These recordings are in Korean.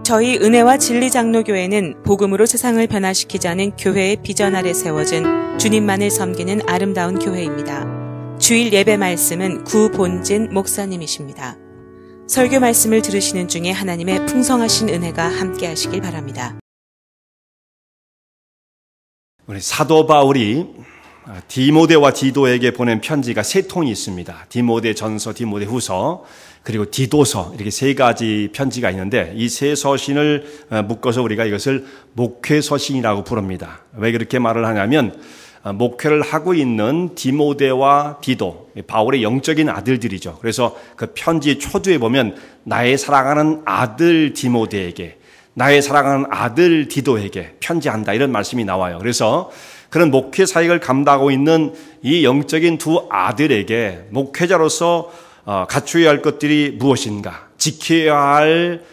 저희 은혜와 진리 장로교회는 복음으로 세상을 변화시키자는 교회의 비전 아래 세워진 주님만을 섬기는 아름다운 교회입니다. 주일 예배 말씀은 구본진 목사님이십니다. 설교 말씀을 들으시는 중에 하나님의 풍성하신 은혜가 함께 하시길 바랍니다. 우리 사도 바울이 디모데와 디도에게 보낸 편지가 세 통이 있습니다. 디모데 전서, 디모데 후서, 그리고 디도서, 이렇게 세 가지 편지가 있는데 이 세 서신을 묶어서 우리가 이것을 목회 서신이라고 부릅니다. 왜 그렇게 말을 하냐면 목회를 하고 있는 디모데와 디도, 바울의 영적인 아들들이죠. 그래서 그 편지 초두에 보면 나의 사랑하는 아들 디모데에게, 나의 사랑하는 아들 디도에게 편지한다, 이런 말씀이 나와요. 그래서 그런 목회 사역을 감당하고 있는 이 영적인 두 아들에게 목회자로서 갖추어야 할 것들이 무엇인가, 지켜야 할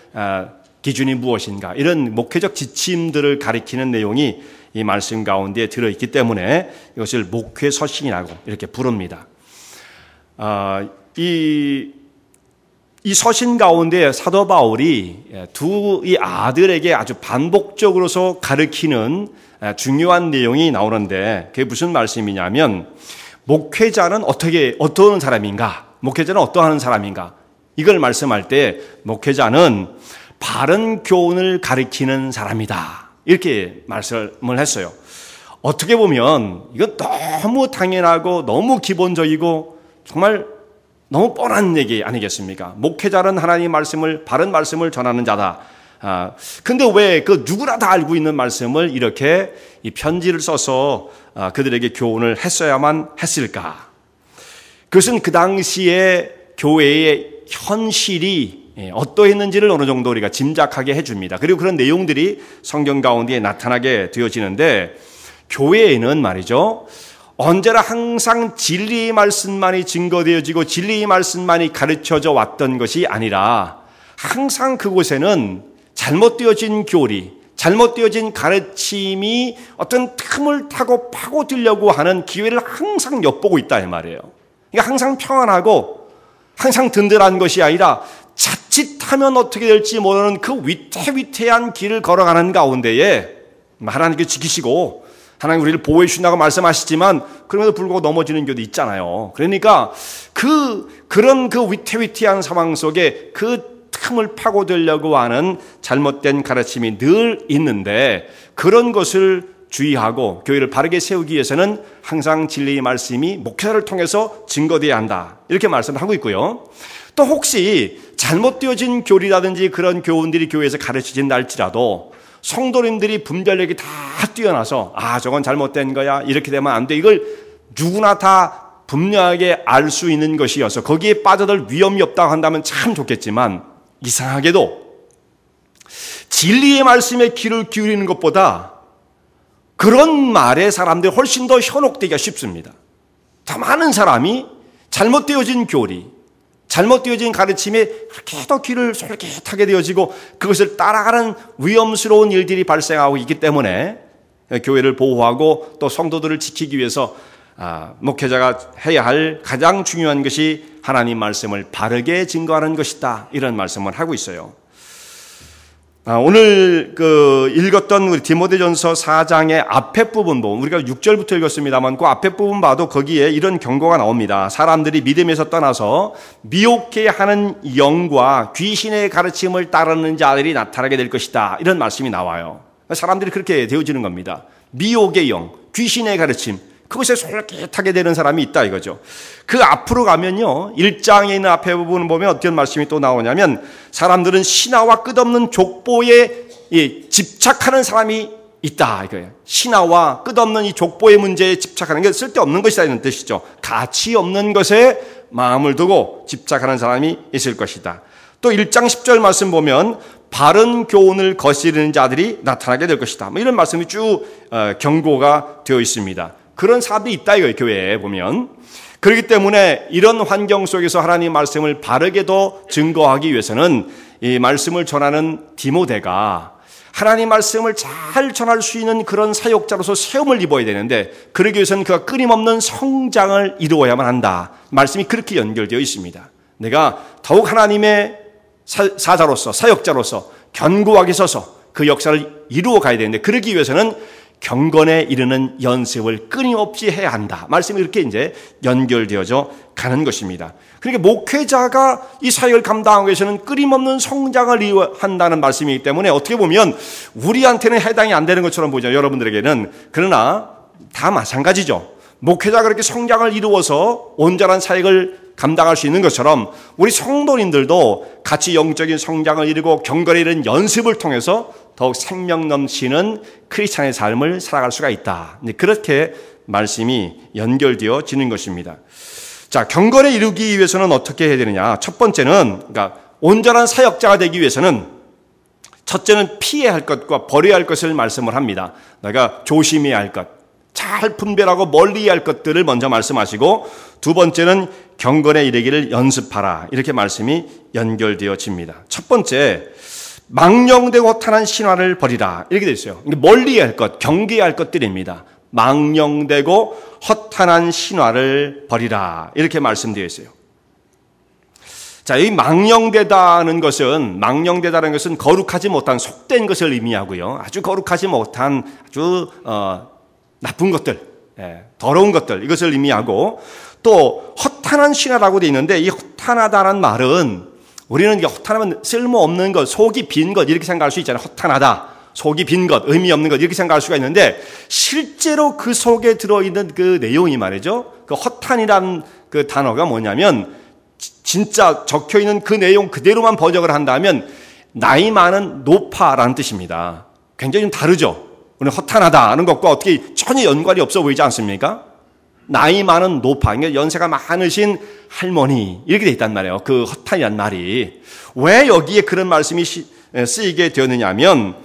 기준이 무엇인가, 이런 목회적 지침들을 가리키는 내용이 이 말씀 가운데 들어있기 때문에 이것을 목회 서신이라고 이렇게 부릅니다. 이 서신 가운데 사도 바울이 두 이 아들에게 아주 반복적으로서 가르치는 중요한 내용이 나오는데 그게 무슨 말씀이냐면 목회자는 어떤 사람인가? 목회자는 어떠한 사람인가? 이걸 말씀할 때 목회자는 바른 교훈을 가리키는 사람이다, 이렇게 말씀을 했어요. 어떻게 보면 이건 너무 당연하고 너무 기본적이고 정말 너무 뻔한 얘기 아니겠습니까? 목회자는 하나님의 말씀을, 바른 말씀을 전하는 자다. 근데 왜 그 누구나 다 알고 있는 말씀을 이렇게 이 편지를 써서 그들에게 교훈을 했어야만 했을까? 그것은 그 당시에 교회의 현실이 어떠했는지를 어느 정도 우리가 짐작하게 해줍니다. 그리고 그런 내용들이 성경 가운데 나타나게 되어지는데, 교회에는 말이죠, 언제나 항상 진리의 말씀만이 증거되어지고 진리의 말씀만이 가르쳐져 왔던 것이 아니라 항상 그곳에는 잘못되어진 교리, 잘못되어진 가르침이 어떤 틈을 타고 파고들려고 하는 기회를 항상 엿보고 있다, 이 말이에요. 그러니까 항상 평안하고 항상 든든한 것이 아니라 자칫하면 어떻게 될지 모르는 그 위태위태한 길을 걸어가는 가운데에 하나님께 지키시고 하나님 우리를 보호해 주신다고 말씀하시지만 그럼에도 불구하고 넘어지는 경우도 있잖아요. 그러니까 그런 위태위태한 상황 속에 그 틈을 파고들려고 하는 잘못된 가르침이 늘 있는데, 그런 것을 주의하고 교회를 바르게 세우기 위해서는 항상 진리의 말씀이 목회자를 통해서 증거되어야 한다, 이렇게 말씀을 하고 있고요. 또 혹시 잘못되어진 교리라든지 그런 교훈들이 교회에서 가르쳐진다 할지라도 성도님들이 분별력이 다 뛰어나서 저건 잘못된 거야, 이렇게 되면 안 돼, 이걸 누구나 다 분명하게 알 수 있는 것이어서 거기에 빠져들 위험이 없다고 한다면 참 좋겠지만, 이상하게도 진리의 말씀에 귀를 기울이는 것보다 그런 말에 사람들이 훨씬 더 현혹되기가 쉽습니다. 더 많은 사람이 잘못되어진 교리, 잘못되어진 가르침에 그렇게 더 귀를 솔깃하게 되어지고 그것을 따라가는 위험스러운 일들이 발생하고 있기 때문에 교회를 보호하고 또 성도들을 지키기 위해서 목회자가 해야 할 가장 중요한 것이 하나님 말씀을 바르게 증거하는 것이다, 이런 말씀을 하고 있어요. 오늘 읽었던 우리 디모데전서 4장의 앞에 부분 보면, 우리가 6절부터 읽었습니다만 그 앞에 부분 봐도 거기에 이런 경고가 나옵니다. 사람들이 믿음에서 떠나서 미혹해 하는 영과 귀신의 가르침을 따르는 자들이 나타나게 될 것이다, 이런 말씀이 나와요. 사람들이 그렇게 되어지는 겁니다. 미혹의 영, 귀신의 가르침, 그것에 솔깃하게 되는 사람이 있다, 이거죠. 그 앞으로 가면요, 1장에 있는 앞에 부분을 보면 어떤 말씀이 또 나오냐면, 사람들은 신화와 끝없는 족보에 집착하는 사람이 있다, 이거예요. 신화와 끝없는 이 족보의 문제에 집착하는 게 쓸데없는 것이다, 이런 뜻이죠. 가치 없는 것에 마음을 두고 집착하는 사람이 있을 것이다. 또 1장 10절 말씀 보면 바른 교훈을 거스르는 자들이 나타나게 될 것이다, 이런 말씀이 쭉 경고가 되어 있습니다. 그런 사람들이 있다, 이거예요, 교회에 보면. 그렇기 때문에 이런 환경 속에서 하나님 말씀을 바르게 더 증거하기 위해서는 이 말씀을 전하는 디모데가 하나님 말씀을 잘 전할 수 있는 그런 사역자로서 세움을 입어야 되는데, 그러기 위해서는 그가 끊임없는 성장을 이루어야만 한다. 말씀이 그렇게 연결되어 있습니다. 내가 더욱 하나님의 사자로서, 사역자로서 견고하게 서서 그 역사를 이루어 가야 되는데, 그러기 위해서는 경건에 이르는 연습을 끊임없이 해야 한다. 말씀이 이렇게 이제 연결되어져 가는 것입니다. 그러니까 목회자가 이 사역을 감당하기 위해서는 끊임없는 성장을 이루한다는 말씀이기 때문에 어떻게 보면 우리한테는 해당이 안 되는 것처럼 보이죠. 여러분들에게는. 그러나 다 마찬가지죠. 목회자가 그렇게 성장을 이루어서 온전한 사역을 감당할 수 있는 것처럼 우리 성도님들도 같이 영적인 성장을 이루고 경건에 이르는 연습을 통해서 더욱 생명 넘치는 크리스찬의 삶을 살아갈 수가 있다. 그렇게 말씀이 연결되어지는 것입니다. 자, 경건에 이루기 위해서는 어떻게 해야 되느냐? 첫 번째는, 그러니까 온전한 사역자가 되기 위해서는 첫째는 피해야 할 것과 버려야 할 것을 말씀을 합니다. 내가 조심해야 할 것, 잘 분별하고 멀리해야 할 것들을 먼저 말씀하시고, 두 번째는 경건에 이르기를 연습하라. 이렇게 말씀이 연결되어집니다. 첫 번째, 망령되고 허탄한 신화를 버리라. 이렇게 되어 있어요. 멀리해야 할 것, 경계해야 할 것들입니다. 망령되고 허탄한 신화를 버리라. 이렇게 말씀되어 있어요. 자, 이 망령되다는 것은 거룩하지 못한 속된 것을 의미하고요. 아주 거룩하지 못한 아주 나쁜 것들, 더러운 것들, 이것을 의미하고, 또 허탄한 신화라고 되어 있는데, 이 허탄하다는 말은 우리는 허탄하면 쓸모없는 것, 속이 빈 것 이렇게 생각할 수 있잖아요. 허탄하다, 속이 빈 것, 의미 없는 것 이렇게 생각할 수가 있는데, 실제로 그 속에 들어있는 그 내용이 말이죠. 그 허탄이라는 그 단어가 뭐냐면 진짜 적혀있는 그 내용 그대로만 번역을 한다면 나이 많은 노파라는 뜻입니다. 굉장히 좀 다르죠. 우리 허탄하다는 것과 어떻게 전혀 연관이 없어 보이지 않습니까? 나이 많은 노파, 그러니까 연세가 많으신 할머니 이렇게 돼 있단 말이에요. 그 허탄이란 말이. 왜 여기에 그런 말씀이 쓰이게 되었느냐 하면,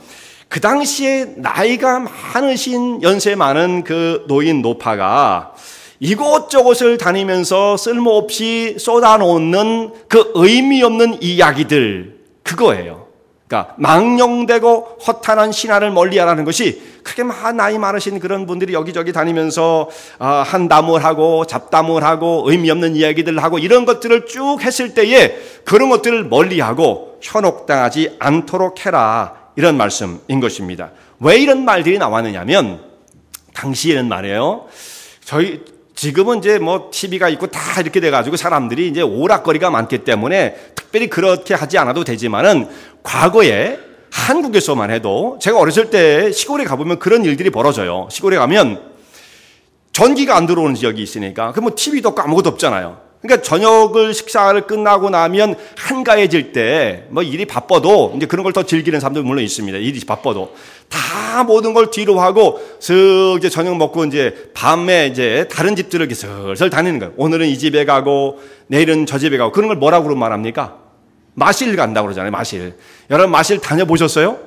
그 당시에 나이가 많으신 연세 많은 그 노인 노파가 이곳저곳을 다니면서 쓸모없이 쏟아놓는 그 의미 없는 이야기들, 그거예요. 그러니까 망령되고 허탄한 신화를 멀리하라는 것이, 그렇게 나이 많으신 그런 분들이 여기저기 다니면서 한담을 하고 잡담을 하고 의미 없는 이야기들을 하고 이런 것들을 쭉 했을 때에 그런 것들을 멀리하고 현혹당하지 않도록 해라, 이런 말씀인 것입니다. 왜 이런 말들이 나왔느냐면, 당시에는 말이에요, 지금은 이제 뭐 TV가 있고 다 이렇게 돼가지고 사람들이 이제 오락거리가 많기 때문에 특별히 그렇게 하지 않아도 되지만은, 과거에 한국에서만 해도 제가 어렸을 때 시골에 가보면 그런 일들이 벌어져요. 시골에 가면 전기가 안 들어오는 지역이 있으니까, 그 뭐 TV도 없고 아무것도 없잖아요. 그러니까 저녁을 식사를 끝나고 나면 한가해질 때 뭐 일이 바빠도 이제 그런 걸 더 즐기는 사람들 물론 있습니다. 일이 바빠도 다 모든 걸 뒤로 하고 슥 이제 저녁 먹고 이제 밤에 이제 다른 집들을 이렇게 슬슬 다니는 거예요. 오늘은 이 집에 가고 내일은 저 집에 가고. 그런 걸 뭐라고 말합니까? 마실 간다고 그러잖아요. 마실. 여러분 마실 다녀보셨어요?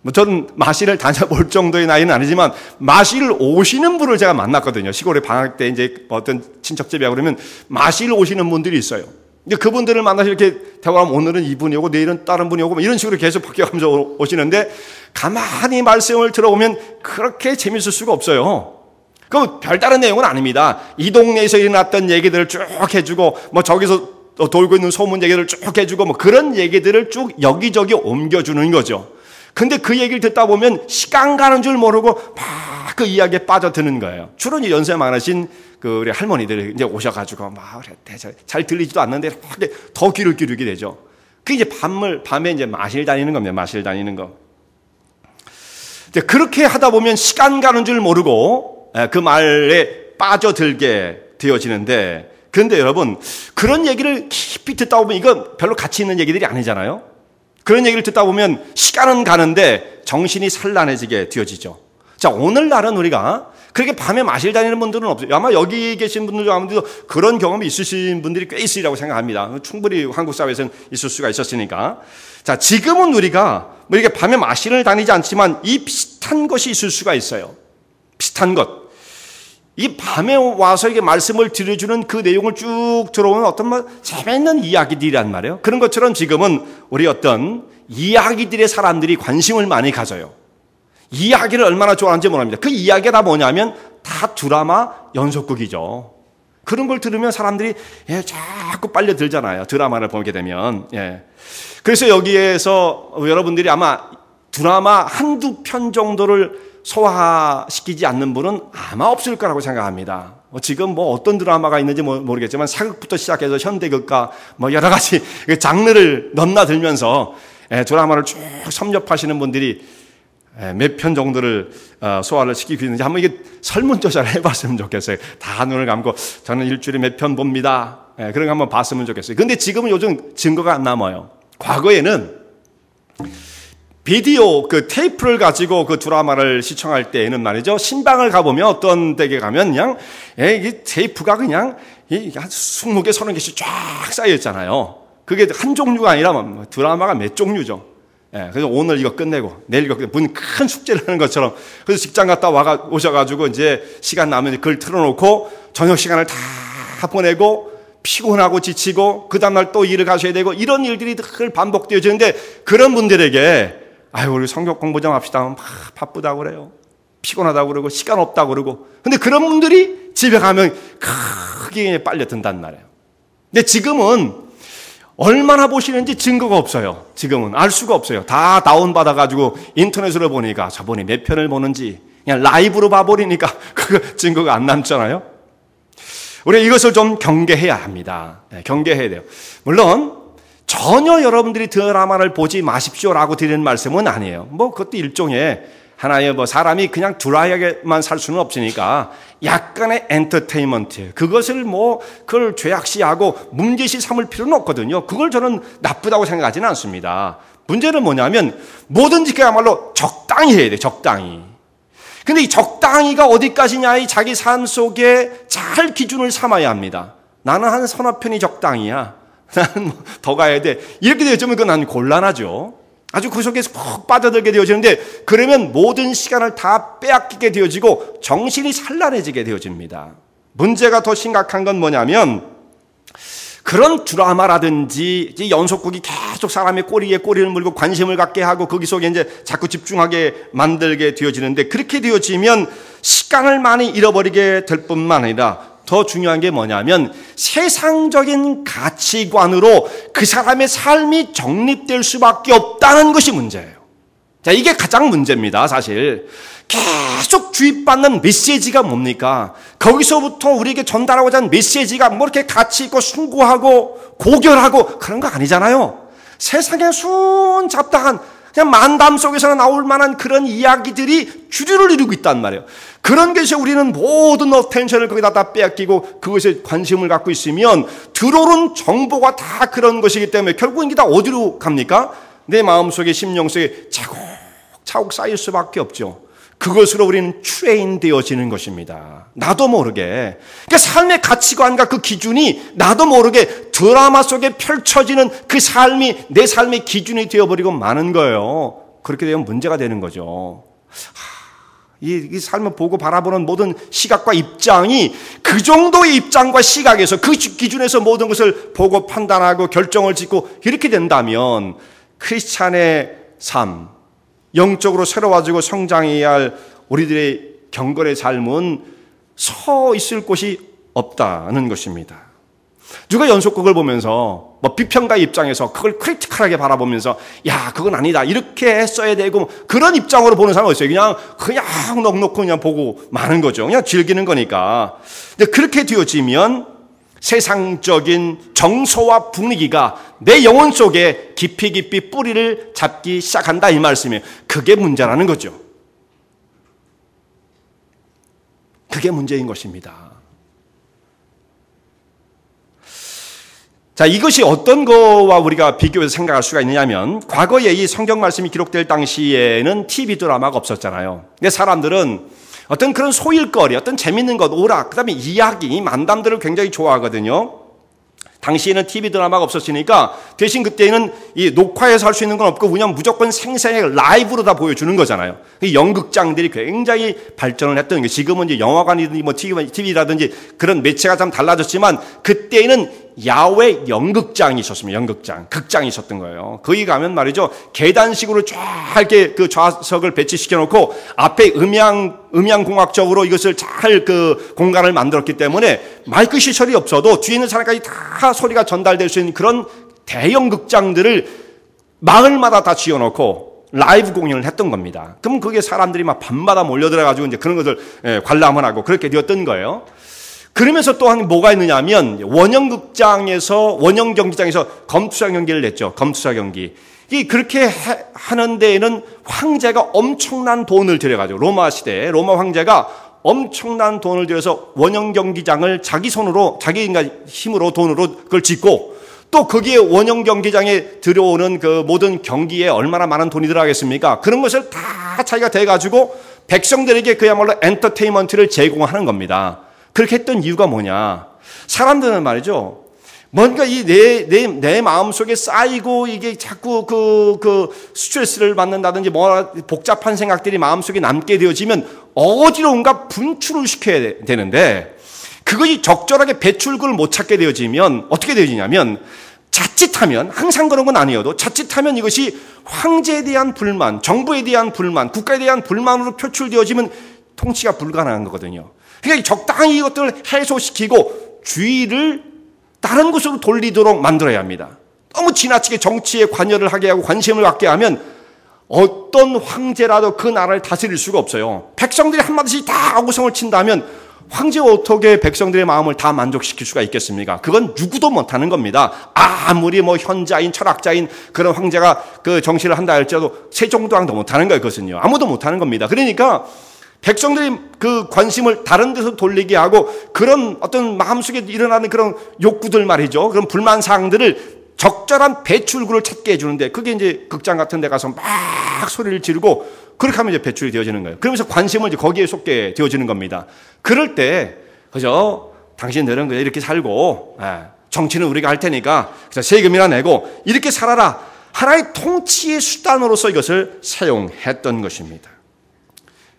뭐 저는 마실을 다녀볼 정도의 나이는 아니지만 마실을 오시는 분을 제가 만났거든요. 시골에 방학 때 이제 어떤 친척집에 그러면 마실 오시는 분들이 있어요. 근데 그분들을 만나서 이렇게 대화하면 오늘은 이분이 오고 내일은 다른 분이 오고 이런 식으로 계속 바뀌어가면서 오시는데, 가만히 말씀을 들어보면 그렇게 재밌을 수가 없어요. 그럼 별다른 내용은 아닙니다. 이 동네에서 일어났던 얘기들을 쭉 해주고, 뭐 저기서 돌고 있는 소문 얘기들을 쭉 해주고, 뭐 그런 얘기들을 쭉 여기저기 옮겨주는 거죠. 근데 그 얘기를 듣다 보면 시간 가는 줄 모르고 막 그 이야기에 빠져드는 거예요. 주로 이제 연세 많으신 그 우리 할머니들이 이제 오셔가지고 막 잘 들리지도 않는데 더 귀를 기울이게 되죠. 그 이제 밤에 이제 마실 다니는 겁니다. 마실 다니는 거. 이제 그렇게 하다 보면 시간 가는 줄 모르고 그 말에 빠져들게 되어지는데, 그런데 여러분 그런 얘기를 깊이 듣다 보면 이건 별로 가치 있는 얘기들이 아니잖아요. 그런 얘기를 듣다 보면 시간은 가는데 정신이 산란해지게 되어지죠. 자, 오늘날은 우리가 그렇게 밤에 마실 다니는 분들은 없어요. 아마 여기 계신 분들 가운데도 그런 경험이 있으신 분들이 꽤 있으리라고 생각합니다. 충분히 한국 사회에서는 있을 수가 있었으니까. 자, 지금은 우리가 뭐 이렇게 밤에 마실을 다니지 않지만 이 비슷한 것이 있을 수가 있어요. 비슷한 것. 이 밤에 와서 이게 말씀을 들려주는 그 내용을 쭉 들어오는 어떤 재미있는 이야기들이란 말이에요. 그런 것처럼 지금은 우리 어떤 이야기들의 사람들이 관심을 많이 가져요. 이야기를 얼마나 좋아하는지 모릅니다. 그 이야기가 다 뭐냐면 다 드라마 연속극이죠. 그런 걸 들으면 사람들이 자꾸 빨려들잖아요. 드라마를 보게 되면. 그래서 여기에서 여러분들이 아마 드라마 한두 편 정도를 소화시키지 않는 분은 아마 없을 거라고 생각합니다. 지금 어떤 드라마가 있는지 모르겠지만 사극부터 시작해서 현대극과 여러 가지 장르를 넘나들면서 드라마를 쭉 섭렵하시는 분들이 몇 편 정도를 소화를 시키고 있는지 한번 이게 설문조사를 해봤으면 좋겠어요. 다 눈을 감고 저는 일주일에 몇 편 봅니다. 그런 거 한번 봤으면 좋겠어요. 근데 지금은 요즘 증거가 안 남아요. 과거에는 비디오 테이프를 가지고 그 드라마를 시청할 때에는 말이죠. 신방을 가보면 어떤 댁에 가면 그냥 이 테이프가 그냥 한 20개, 30개씩 쫙 쌓여있잖아요. 그게 한 종류가 아니라 드라마가 몇 종류죠. 그래서 오늘 이거 끝내고 내일 이거 끝내고 무슨 큰 숙제를 하는 것처럼 그래서 직장 갔다 오셔가지고 이제 시간 나면 그걸 틀어놓고 저녁 시간을 다 보내고 피곤하고 지치고 그 다음날 또 일을 가셔야 되고 이런 일들이 늘 반복되어지는데 그런 분들에게 아유 우리 성경 공부 좀 합시다 하면 막 바쁘다고 그래요. 피곤하다고 그러고 시간 없다고 그러고 근데 그런 분들이 집에 가면 크게 빨려든단 말이에요. 근데 지금은 얼마나 보시는지 증거가 없어요. 지금은 알 수가 없어요. 다 다운받아가지고 인터넷으로 보니까 저번에 몇 편을 보는지 그냥 라이브로 봐버리니까 그 증거가 안 남잖아요. 우리 이것을 좀 경계해야 합니다. 경계해야 돼요. 물론 전혀 여러분들이 드라마를 보지 마십시오라고 드리는 말씀은 아니에요. 그것도 일종의 하나의 사람이 그냥 드라이하게만 살 수는 없으니까 약간의 엔터테인먼트 그것을 그걸 죄악시하고 문제시 삼을 필요는 없거든요. 그걸 저는 나쁘다고 생각하지는 않습니다. 문제는 뭐냐면 뭐든지 그야말로 적당히 해야 돼요. 적당히. 근데 이 적당히가 어디까지냐 이 자기 삶 속에 잘 기준을 삼아야 합니다. 나는 한 서너 편이 적당히야. 나는 더 가야 돼. 이렇게 되어지면 그건 난 곤란하죠. 아주 그 속에서 푹 빠져들게 되어지는데 그러면 모든 시간을 다 빼앗기게 되어지고 정신이 산란해지게 되어집니다. 문제가 더 심각한 건 뭐냐면 그런 드라마라든지 연속극이 계속 사람의 꼬리에 꼬리를 물고 관심을 갖게 하고 거기 속에 이제 자꾸 집중하게 만들게 되어지는데 그렇게 되어지면 시간을 많이 잃어버리게 될 뿐만 아니라 더 중요한 게 뭐냐면 세상적인 가치관으로 그 사람의 삶이 정립될 수밖에 없다는 것이 문제예요. 자, 이게 가장 문제입니다, 사실. 계속 주입받는 메시지가 뭡니까? 거기서부터 우리에게 전달하고자 하는 메시지가 이렇게 가치 있고 숭고하고 고결하고 그런 거 아니잖아요. 세상에 순잡다한 그냥 만담 속에서 나올 만한 그런 이야기들이 주류를 이루고 있단 말이에요. 그런 것이 우리는 모든 어텐션을 거기다 다 빼앗기고 그것에 관심을 갖고 있으면 들어오는 정보가 다 그런 것이기 때문에 결국 이게 다 어디로 갑니까? 내 마음속에 심령 속에 차곡차곡 쌓일 수밖에 없죠. 그것으로 우리는 트레인되어지는 것입니다. 나도 모르게. 그러니까 삶의 가치관과 그 기준이 나도 모르게 드라마 속에 펼쳐지는 그 삶이 내 삶의 기준이 되어버리고 마는 거예요. 그렇게 되면 문제가 되는 거죠. 이 삶을 보고 바라보는 모든 시각과 입장이 그 정도의 입장과 시각에서 그 기준에서 모든 것을 보고 판단하고 결정을 짓고 이렇게 된다면 크리스찬의 삶, 영적으로 새로워지고 성장해야 할 우리들의 경건의 삶은 서 있을 곳이 없다는 것입니다. 누가 연속극을 보면서 비평가 입장에서 그걸 크리티컬하게 바라보면서 야 그건 아니다 이렇게 했어야 되고 그런 입장으로 보는 사람은 있어요. 그냥 넉넉히 그냥 보고 마는 거죠. 그냥 즐기는 거니까. 근데 그렇게 되어지면 세상적인 정서와 분위기가 내 영혼 속에 깊이 뿌리를 잡기 시작한다 이 말씀이에요. 그게 문제라는 거죠. 그게 문제인 것입니다. 자, 이것이 어떤 거와 우리가 비교해서 생각할 수가 있느냐면 과거에 이 성경 말씀이 기록될 당시에는 TV 드라마가 없었잖아요. 근데 사람들은 어떤 그런 소일거리, 어떤 재밌는 것, 오락, 그 다음에 이야기, 만담들을 굉장히 좋아하거든요. 당시에는 TV 드라마가 없었으니까 대신 그때는 이 녹화해서 할 수 있는 건 없고 그냥 무조건 생생하게 라이브로 다 보여주는 거잖아요. 연극장들이 굉장히 발전을 했던 게 지금은 이제 영화관이든지 TV라든지 그런 매체가 좀 달라졌지만 그때는 야외 연극장이 있었습니다. 연극장, 극장이 있었던 거예요. 거기 가면 말이죠, 계단식으로 쫙 이렇게 그 좌석을 배치시켜 놓고 앞에 음향공학적으로 이것을 잘 그 공간을 만들었기 때문에 마이크 시설이 없어도 뒤에 있는 사람까지 다 소리가 전달될 수 있는 그런 대형 극장들을 마을마다 다 지어놓고 라이브 공연을 했던 겁니다. 그럼 그게 사람들이 막 밤마다 몰려들어가지고 이제 그런 것을 관람을 하고 그렇게 되었던 거예요. 그러면서 또한 뭐가 있느냐 하면 원형 경기장에서 검투사 경기를 냈죠. 검투사 경기. 그렇게 하는 데에는 황제가 엄청난 돈을 들여가지고 로마 시대에 로마 황제가 엄청난 돈을 들여서 원형 경기장을 자기 손으로 자기 힘으로 돈으로 그걸 짓고 또 거기에 원형 경기장에 들어오는 그 모든 경기에 얼마나 많은 돈이 들어가겠습니까? 그런 것을 다 자기가 대가지고 백성들에게 그야말로 엔터테인먼트를 제공하는 겁니다. 그렇게 했던 이유가 뭐냐? 사람들은 말이죠, 뭔가 내 마음속에 쌓이고 이게 자꾸 그 스트레스를 받는다든지 뭐 복잡한 생각들이 마음속에 남게 되어지면 어디론가 분출을 시켜야 되는데 그것이 적절하게 배출구를 못 찾게 되어지면 어떻게 되어지냐면 자칫하면, 항상 그런 건 아니어도 자칫하면 이것이 황제에 대한 불만, 정부에 대한 불만, 국가에 대한 불만으로 표출되어지면 통치가 불가능한 거거든요. 그러니까 적당히 이것들을 해소시키고 주의를 다른 곳으로 돌리도록 만들어야 합니다. 너무 지나치게 정치에 관여를 하게 하고 관심을 갖게 하면 어떤 황제라도 그 나라를 다스릴 수가 없어요. 백성들이 한마디씩 다 아구성을 친다면 황제가 어떻게 백성들의 마음을 다 만족시킬 수가 있겠습니까? 그건 누구도 못하는 겁니다. 아무리 뭐 현자인 철학자인 그런 황제가 그 정치를 한다 할지라도 세종도왕도 못하는 거예요. 그것은요. 아무도 못하는 겁니다. 그러니까 백성들이 그 관심을 다른 데서 돌리게 하고 그런 어떤 마음속에 일어나는 그런 욕구들 말이죠. 그런 불만사항들을 적절한 배출구를 찾게 해주는데 그게 이제 극장 같은 데 가서 막 소리를 지르고 그렇게 하면 이제 배출이 되어지는 거예요. 그러면서 관심을 이제 거기에 쏟게 되어지는 겁니다. 그럴 때, 그죠? 당신들은 그냥 이렇게 살고, 정치는 우리가 할 테니까, 그래서 세금이나 내고, 이렇게 살아라. 하나의 통치의 수단으로서 이것을 사용했던 것입니다.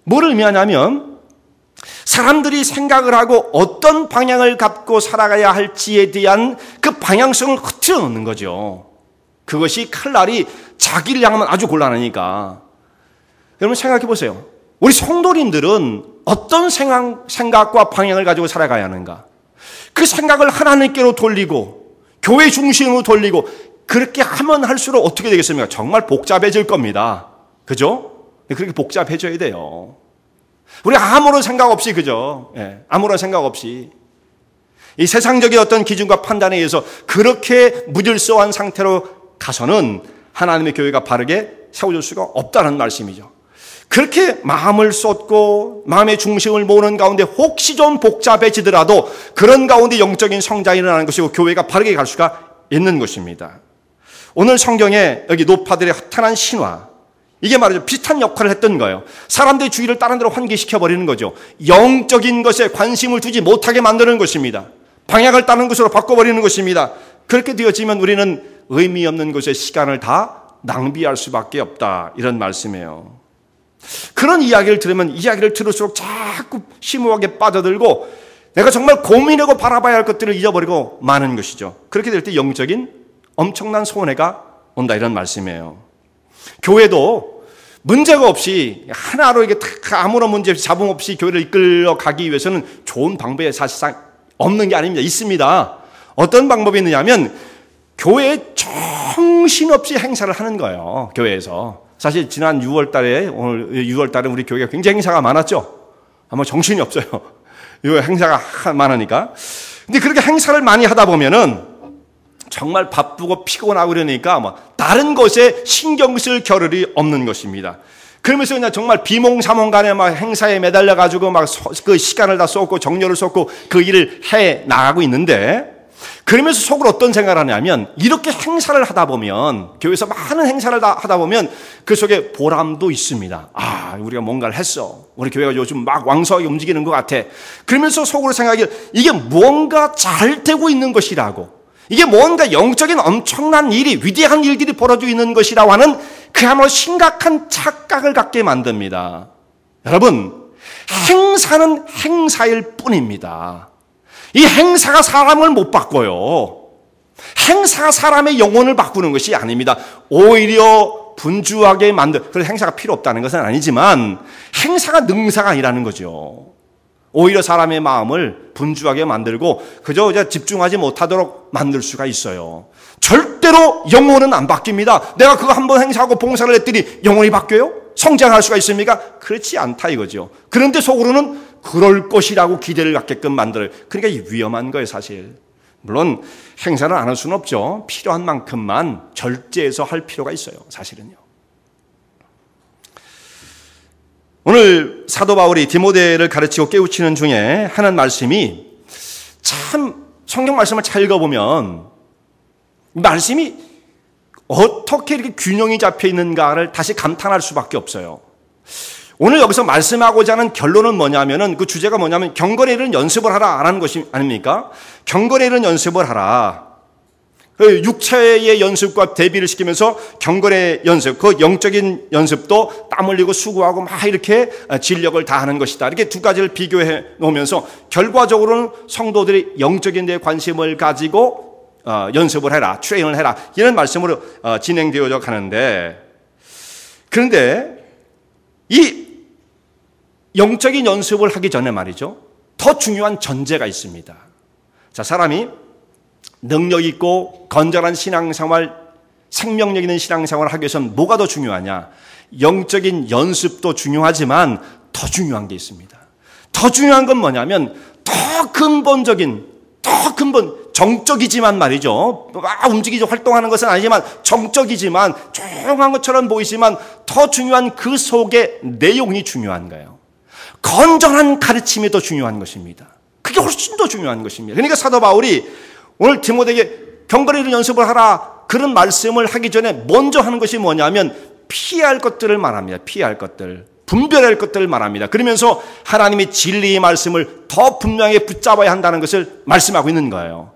뭘 의미하냐면, 사람들이 생각을 하고 어떤 방향을 갖고 살아가야 할지에 대한 그 방향성을 흐트러 놓는 거죠. 그것이 칼날이 자기를 향하면 아주 곤란하니까. 여러분 생각해 보세요. 우리 성도님들은 어떤 생각과 방향을 가지고 살아가야 하는가? 그 생각을 하나님께로 돌리고 교회 중심으로 돌리고 그렇게 하면 할수록 어떻게 되겠습니까? 정말 복잡해질 겁니다. 그죠? 그렇게 복잡해져야 돼요. 우리 아무런 생각 없이, 그죠? 아무런 생각 없이 이 세상적인 어떤 기준과 판단에 의해서 그렇게 무질서한 상태로 가서는 하나님의 교회가 바르게 세워질 수가 없다는 말씀이죠. 그렇게 마음을 쏟고 마음의 중심을 모으는 가운데 혹시 좀 복잡해지더라도 그런 가운데 영적인 성장이 일어나는 것이고 교회가 바르게 갈 수가 있는 것입니다. 오늘 성경에 여기 노파들의 허탄한 신화, 이게 말이죠. 비슷한 역할을 했던 거예요. 사람들의 주의를 다른 데로 환기시켜버리는 거죠. 영적인 것에 관심을 두지 못하게 만드는 것입니다. 방향을 다른 것으로 바꿔버리는 것입니다. 그렇게 되어지면 우리는 의미 없는 것에 시간을 다 낭비할 수밖에 없다. 이런 말씀이에요. 그런 이야기를 들으면 이야기를 들을수록 자꾸 심오하게 빠져들고 내가 정말 고민하고 바라봐야 할 것들을 잊어버리고 마는 것이죠. 그렇게 될 때 영적인 엄청난 손해가 온다. 이런 말씀이에요. 교회도 문제가 없이 하나로 이게 아무런 문제 없이 자본 없이 교회를 이끌어 가기 위해서는 좋은 방법이 사실상 없는 게 아닙니다. 있습니다. 어떤 방법이 있느냐면 교회에 정신없이 행사를 하는 거예요. 교회에서. 사실 지난 6월 달에 오늘 6월 달에 우리 교회가 굉장히 행사가 많았죠. 아마 정신이 없어요. 이 행사가 많으니까. 근데 그렇게 행사를 많이 하다 보면은 정말 바쁘고 피곤하고 그러니까 뭐 다른 것에 신경 쓸 겨를이 없는 것입니다. 그러면서 그냥 정말 비몽사몽간에 막 행사에 매달려 가지고 막 그 시간을 다 쏟고 정열을 쏟고 그 일을 해 나가고 있는데 그러면서 속으로 어떤 생각을 하냐면 이렇게 행사를 하다 보면 교회에서 많은 행사를 다 하다 보면 그 속에 보람도 있습니다. 아, 우리가 뭔가를 했어. 우리 교회가 요즘 막 왕성하게 움직이는 것 같아. 그러면서 속으로 생각하기를 이게 뭔가 잘 되고 있는 것이라고, 이게 뭔가 영적인 엄청난 일이, 위대한 일들이 벌어지고 있는 것이라고 하는 그야말로 심각한 착각을 갖게 만듭니다. 여러분, 행사는 행사일 뿐입니다. 이 행사가 사람을 못 바꿔요. 행사가 사람의 영혼을 바꾸는 것이 아닙니다. 오히려 분주하게 그래서 행사가 필요 없다는 것은 아니지만 행사가 능사가 아니라는 거죠. 오히려 사람의 마음을 분주하게 만들고 그저 이제 집중하지 못하도록 만들 수가 있어요. 절대로 영혼은 안 바뀝니다. 내가 그거 한번 행사하고 봉사를 했더니 영혼이 바뀌어요? 성장할 수가 있습니까? 그렇지 않다 이거죠. 그런데 속으로는 그럴 것이라고 기대를 갖게끔 만들어요. 그러니까 위험한 거예요, 사실. 물론 행사는 안 할 수는 없죠. 필요한 만큼만 절제해서 할 필요가 있어요, 사실은요. 오늘 사도 바울이 디모데를 가르치고 깨우치는 중에 하는 말씀이 참 성경 말씀을 잘 읽어보면 말씀이 어떻게 이렇게 균형이 잡혀 있는가를 다시 감탄할 수밖에 없어요. 오늘 여기서 말씀하고자 하는 결론은 뭐냐면은 그 주제가 뭐냐면 경건에 이르는 연습을 하라라는 것이 아닙니까? 경건에 이르는 연습을 하라. 육체의 연습과 대비를 시키면서 경건의 연습, 그 영적인 연습도 땀 흘리고 수고하고 막 이렇게 진력을 다하는 것이다. 이렇게 두 가지를 비교해 놓으면서 결과적으로는 성도들이 영적인 데 관심을 가지고 연습을 해라, 트레이닝을 해라 이런 말씀으로 진행되어져 가는데, 그런데 이 영적인 연습을 하기 전에 말이죠, 더 중요한 전제가 있습니다. 자, 사람이 능력 있고 건전한 신앙생활, 생명력 있는 신앙생활을 하기 위해서는 뭐가 더 중요하냐? 영적인 연습도 중요하지만 더 중요한 게 있습니다. 더 중요한 건 뭐냐면 더 근본적인, 정적이지만 말이죠. 막 움직이죠. 활동하는 것은 아니지만 정적이지만 조용한 것처럼 보이지만 더 중요한 그 속의 내용이 중요한 거예요. 건전한 가르침이 더 중요한 것입니다. 그게 훨씬 더 중요한 것입니다. 그러니까 사도 바울이 오늘 디모데에게 경건에 이르는 연습을 하라 그런 말씀을 하기 전에 먼저 하는 것이 뭐냐면 피해야 할 것들을 말합니다. 피해야 할 것들, 분별할 것들을 말합니다. 그러면서 하나님의 진리의 말씀을 더 분명하게 붙잡아야 한다는 것을 말씀하고 있는 거예요.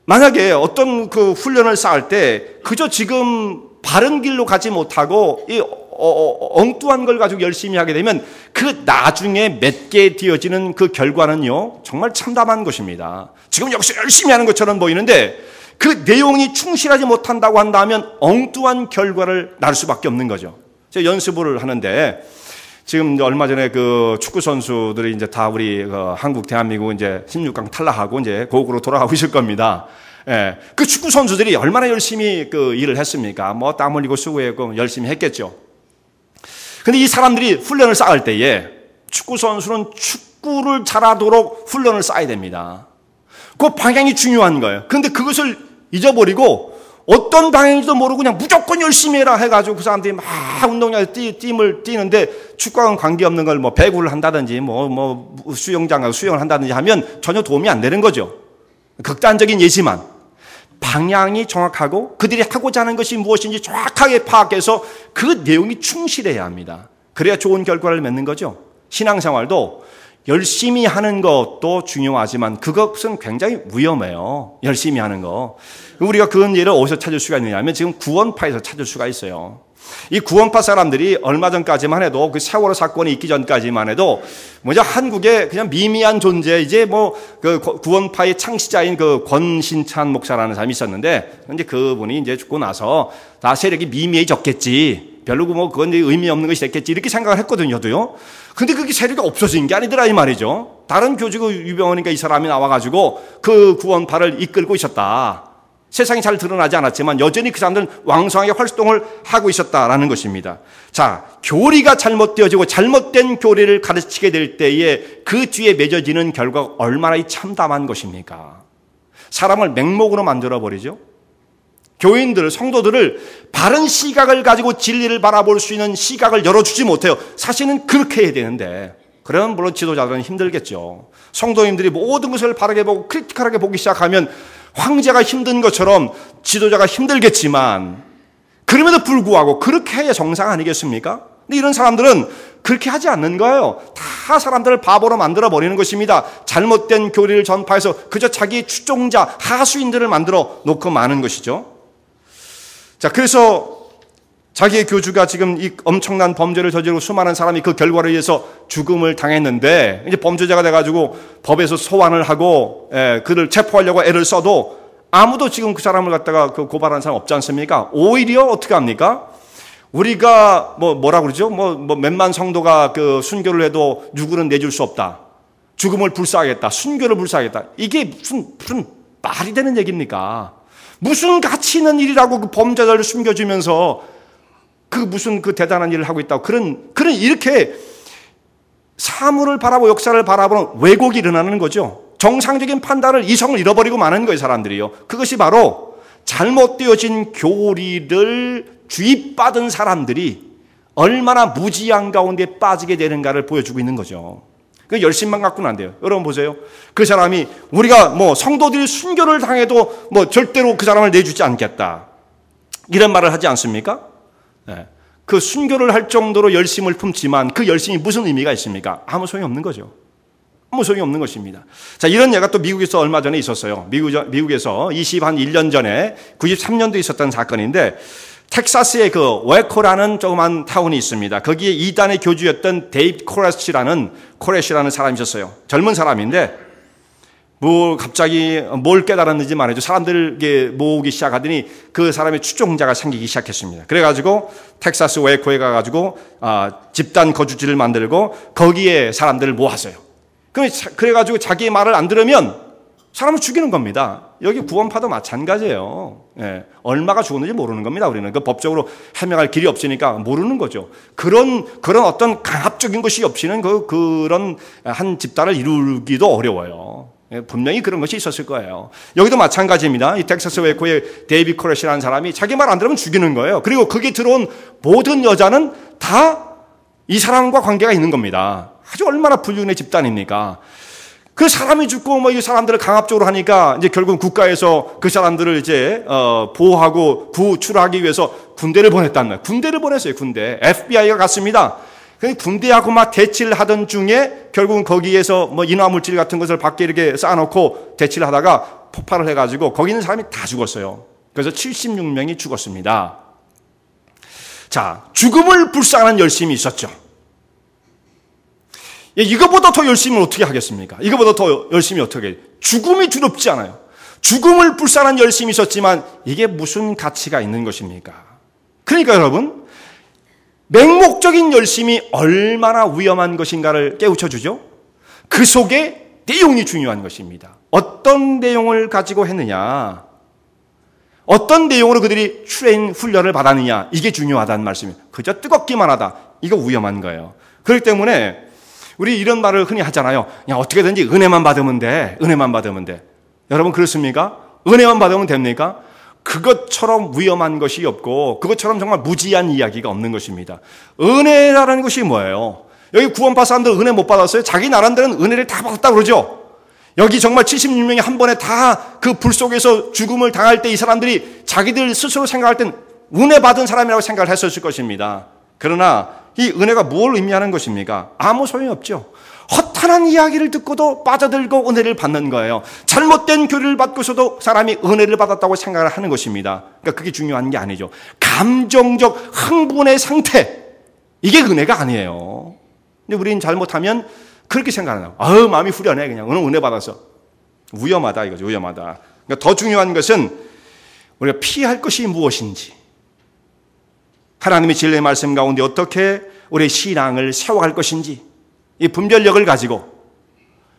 만약에 어떤 그 훈련을 쌓을 때 그저 지금 바른 길로 가지 못하고 이 엉뚱한 걸 가지고 열심히 하게 되면 그 나중에 맺게 되어지는 그 결과는요 정말 참담한 것입니다. 지금 여기서 열심히 하는 것처럼 보이는데 그 내용이 충실하지 못한다고 한다면 엉뚱한 결과를 낳을 수밖에 없는 거죠. 제가 연습을 하는데 지금 얼마 전에 그 축구 선수들이 이제 다 우리 한국 대한민국 이제 16강 탈락하고 이제 고국으로 돌아가고 있을 겁니다. 예, 그 축구 선수들이 얼마나 열심히 그 일을 했습니까? 뭐 땀 흘리고 수고했고 열심히 했겠죠. 근데 이 사람들이 훈련을 쌓을 때에 축구 선수는 축구를 잘하도록 훈련을 쌓아야 됩니다. 그 방향이 중요한 거예요. 그런데 그것을 잊어버리고 어떤 방향인지도 모르고 그냥 무조건 열심히 해라 해가지고 그 사람들이 막 운동장에서 띠을 뛰는데 축구와는 관계없는 걸 뭐 배구를 한다든지 뭐 수영장 가서 수영을 한다든지 하면 전혀 도움이 안 되는 거죠. 극단적인 예지만 방향이 정확하고 그들이 하고자 하는 것이 무엇인지 정확하게 파악해서 그 내용이 충실해야 합니다. 그래야 좋은 결과를 맺는 거죠. 신앙생활도 열심히 하는 것도 중요하지만 그것은 굉장히 위험해요. 열심히 하는 거. 우리가 그런 예를 어디서 찾을 수가 있느냐 하면 지금 구원파에서 찾을 수가 있어요. 이 구원파 사람들이 얼마 전까지만 해도 그 세월호 사건이 있기 전까지만 해도 뭐죠? 한국의 그냥 미미한 존재, 이제 뭐 그 구원파의 창시자인 그 권신찬 목사라는 사람이 있었는데, 근데 그분이 이제 죽고 나서 다 세력이 미미해졌겠지. 별로 뭐 그건 의미 없는 것이 됐겠지. 이렇게 생각을 했거든요, 저도요. 근데 그게 세력이 없어진 게 아니더라, 이 말이죠. 다른 교주가 유병원이니까 이 사람이 나와가지고 그 구원파를 이끌고 있었다. 세상이 잘 드러나지 않았지만 여전히 그 사람들은 왕성하게 활동을 하고 있었다라는 것입니다. 자, 교리가 잘못되어지고 잘못된 교리를 가르치게 될 때에 그 뒤에 맺어지는 결과가 얼마나 참담한 것입니까? 사람을 맹목으로 만들어버리죠. 교인들, 성도들을 바른 시각을 가지고 진리를 바라볼 수 있는 시각을 열어주지 못해요. 사실은 그렇게 해야 되는데, 그러면 물론 지도자들은 힘들겠죠. 성도님들이 모든 것을 바르게 보고 크리티컬하게 보기 시작하면 황제가 힘든 것처럼 지도자가 힘들겠지만, 그럼에도 불구하고 그렇게 해야 정상 아니겠습니까? 근데 이런 사람들은 그렇게 하지 않는 거예요. 다 사람들을 바보로 만들어버리는 것입니다. 잘못된 교리를 전파해서 그저 자기 추종자, 하수인들을 만들어 놓고 마는 것이죠. 자, 그래서 자기의 교주가 지금 이 엄청난 범죄를 저지르고 수많은 사람이 그 결과를 위해서 죽음을 당했는데, 이제 범죄자가 돼가지고 법에서 소환을 하고 그를 체포하려고 애를 써도 아무도 지금 그 사람을 갖다가 그 고발하는 사람 없지 않습니까? 오히려 어떻게 합니까? 우리가 뭐라 그러죠? 몇만 성도가 그 순교를 해도 누구는 내줄 수 없다. 죽음을 불사하겠다. 순교를 불사하겠다. 이게 무슨 말이 되는 얘기입니까? 무슨 가치 있는 일이라고 그 범죄자를 숨겨주면서 그 무슨 그 대단한 일을 하고 있다고 그런 이렇게 사물을 바라보고 역사를 바라보는 왜곡이 일어나는 거죠. 정상적인 판단을 이성을 잃어버리고 마는 거예요, 사람들이요. 그것이 바로 잘못되어진 교리를 주입받은 사람들이 얼마나 무지한 가운데 빠지게 되는가를 보여주고 있는 거죠. 그 열심만 갖고는 안 돼요. 여러분 보세요. 그 사람이 우리가 성도들이 순교를 당해도 절대로 그 사람을 내주지 않겠다. 이런 말을 하지 않습니까? 네. 그 순교를 할 정도로 열심을 품지만 그 열심이 무슨 의미가 있습니까? 아무 소용이 없는 거죠. 아무 소용이 없는 것입니다. 자, 이런 예가 또 미국에서 얼마 전에 있었어요. 미국에서 1년 전에 93년도에 있었던 사건인데 텍사스의 그 웨코라는 조그만 타운이 있습니다. 거기에 이단의 교주였던 데이비드 코렛이라는 사람이 있었어요. 젊은 사람인데 갑자기 뭘 깨달았는지 말이죠. 사람들에게 모으기 시작하더니 그 사람의 추종자가 생기기 시작했습니다. 그래가지고 텍사스 웨코에 가가지고 집단 거주지를 만들고 거기에 사람들을 모았어요. 그래가지고 자기의 말을 안 들으면 사람을 죽이는 겁니다. 여기 구원파도 마찬가지예요. 예, 얼마가 죽었는지 모르는 겁니다. 우리는 그 법적으로 해명할 길이 없으니까 모르는 거죠. 그런 어떤 강압적인 것이 없이는 그런 한 집단을 이루기도 어려워요. 예, 분명히 그런 것이 있었을 거예요. 여기도 마찬가지입니다. 이 텍사스 웨코의 데이비드 코렛이라는 사람이 자기 말 안 들으면 죽이는 거예요. 그리고 거기에 들어온 모든 여자는 다 이 사람과 관계가 있는 겁니다. 아주 얼마나 불륜의 집단입니까? 그 사람이 죽고 이 사람들을 강압적으로 하니까 이제 결국 국가에서 그 사람들을 이제 보호하고 구출하기 위해서 군대를 보냈단 말이에요. 군대를 보냈어요. 군대. FBI가 갔습니다. 군대하고 막 대치를 하던 중에 결국은 거기에서 인화물질 같은 것을 밖에 이렇게 쌓아놓고 대치를 하다가 폭발을 해가지고 거기 있는 사람이 다 죽었어요. 그래서 76명이 죽었습니다. 자, 죽음을 불쌍하는 열심이 있었죠. 이거보다 더 열심히 어떻게 하겠습니까? 이거보다 더 열심히 어떻게 해요? 죽음이 두렵지 않아요. 죽음을 불쌍한 열심이 있었지만 이게 무슨 가치가 있는 것입니까? 그러니까 여러분, 맹목적인 열심이 얼마나 위험한 것인가를 깨우쳐주죠. 그 속에 내용이 중요한 것입니다. 어떤 내용을 가지고 했느냐, 어떤 내용으로 그들이 트레인 훈련을 받았느냐, 이게 중요하다는 말씀이에요. 그저 뜨겁기만 하다, 이거 위험한 거예요. 그렇기 때문에 우리 이런 말을 흔히 하잖아요. 그냥 어떻게든지 은혜만 받으면 돼. 은혜만 받으면 돼. 여러분 그렇습니까? 은혜만 받으면 됩니까? 그것처럼 위험한 것이 없고 그것처럼 정말 무지한 이야기가 없는 것입니다. 은혜라는 것이 뭐예요? 여기 구원받은 사람들 은혜 못 받았어요? 자기 나름대로는 은혜를 다 받았다고 그러죠. 여기 정말 76명이 한 번에 다 그 불 속에서 죽음을 당할 때 이 사람들이 자기들 스스로 생각할 땐 은혜 받은 사람이라고 생각을 했었을 것입니다. 그러나 이 은혜가 뭘 의미하는 것입니까? 아무 소용이 없죠. 허탄한 이야기를 듣고도 빠져들고 은혜를 받는 거예요. 잘못된 교리를 받고서도 사람이 은혜를 받았다고 생각을 하는 것입니다. 그러니까 그게 중요한 게 아니죠. 감정적 흥분의 상태, 이게 은혜가 아니에요. 근데 우리는 잘못하면 그렇게 생각하는 거예요. 마음이 후련해. 그냥 오늘 은혜 받았어. 위험하다 이거죠. 위험하다. 그러니까 더 중요한 것은 우리가 피할 것이 무엇인지, 하나님의 진리의 말씀 가운데 어떻게 우리의 신앙을 세워갈 것인지, 이 분별력을 가지고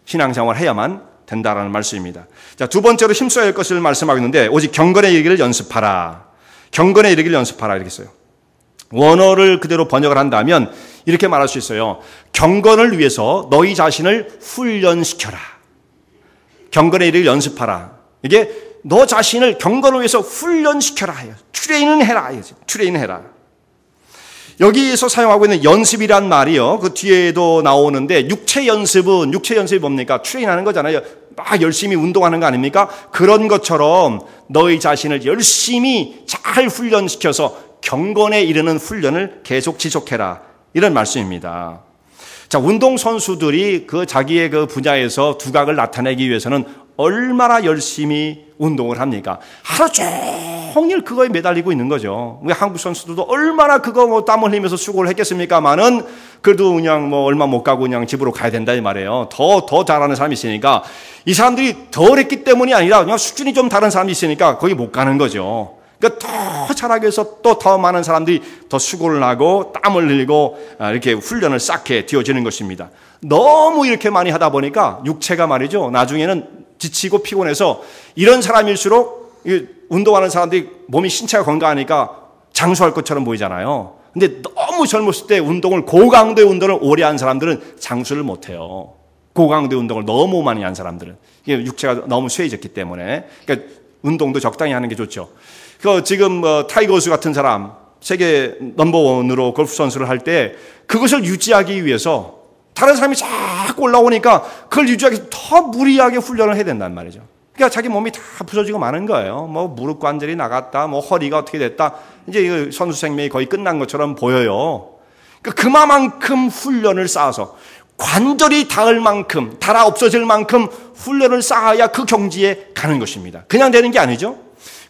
신앙생활을 해야만 된다라는 말씀입니다. 자, 두 번째로 힘써야 할 것을 말씀하고 있는데, 오직 경건에 이르기를 연습하라. 경건에 이르기를 연습하라 이렇게 써요. 원어를 그대로 번역을 한다면 이렇게 말할 수 있어요. 경건을 위해서 너희 자신을 훈련시켜라. 경건에 이르기를 연습하라. 이게 너 자신을 경건을 위해서 훈련시켜라 해요. 트레이닝 해라. 트레이닝 해라. 여기에서 사용하고 있는 연습이란 말이요, 그 뒤에도 나오는데, 육체 연습이 뭡니까? 트레이닝하는 거잖아요. 막 열심히 운동하는 거 아닙니까? 그런 것처럼 너희 자신을 열심히 잘 훈련시켜서 경건에 이르는 훈련을 계속 지속해라, 이런 말씀입니다. 자, 운동선수들이 그 자기의 그 분야에서 두각을 나타내기 위해서는 얼마나 열심히 운동을 합니까? 하루 종일 그거에 매달리고 있는 거죠. 우리 한국 선수들도 얼마나 그거 뭐 땀 흘리면서 수고를 했겠습니까만은 그래도 그냥 뭐 얼마 못 가고 그냥 집으로 가야 된다 이 말이에요. 더 잘하는 사람이 있으니까 이 사람들이 덜 했기 때문이 아니라 그냥 수준이 좀 다른 사람이 있으니까 거기 못 가는 거죠. 그러니까 더 잘하기 위해서 또 더 많은 사람들이 더 수고를 하고 땀을 흘리고 이렇게 훈련을 쌓게 되어지는 것입니다. 너무 이렇게 많이 하다 보니까 육체가 말이죠. 나중에는 지치고 피곤해서 이런 사람일수록 운동하는 사람들이 몸이 신체가 건강하니까 장수할 것처럼 보이잖아요. 근데 너무 젊었을 때 고강도의 운동을 오래 한 사람들은 장수를 못해요. 고강도의 운동을 너무 많이 한 사람들은. 육체가 너무 쇠해졌기 때문에. 그러니까 운동도 적당히 하는 게 좋죠. 지금 타이거 우즈 같은 사람, 세계 넘버원으로 골프 선수를 할 때 그것을 유지하기 위해서 다른 사람이 자꾸 올라오니까 그걸 유지하기 위해서 더 무리하게 훈련을 해야 된단 말이죠. 그러니까 자기 몸이 다 부서지고 마는 거예요. 뭐 무릎 관절이 나갔다, 뭐 허리가 어떻게 됐다. 이제 선수 생명이 거의 끝난 것처럼 보여요. 그만큼 훈련을 쌓아서 관절이 닿을 만큼, 닳아 없어질 만큼 훈련을 쌓아야 그 경지에 가는 것입니다. 그냥 되는 게 아니죠.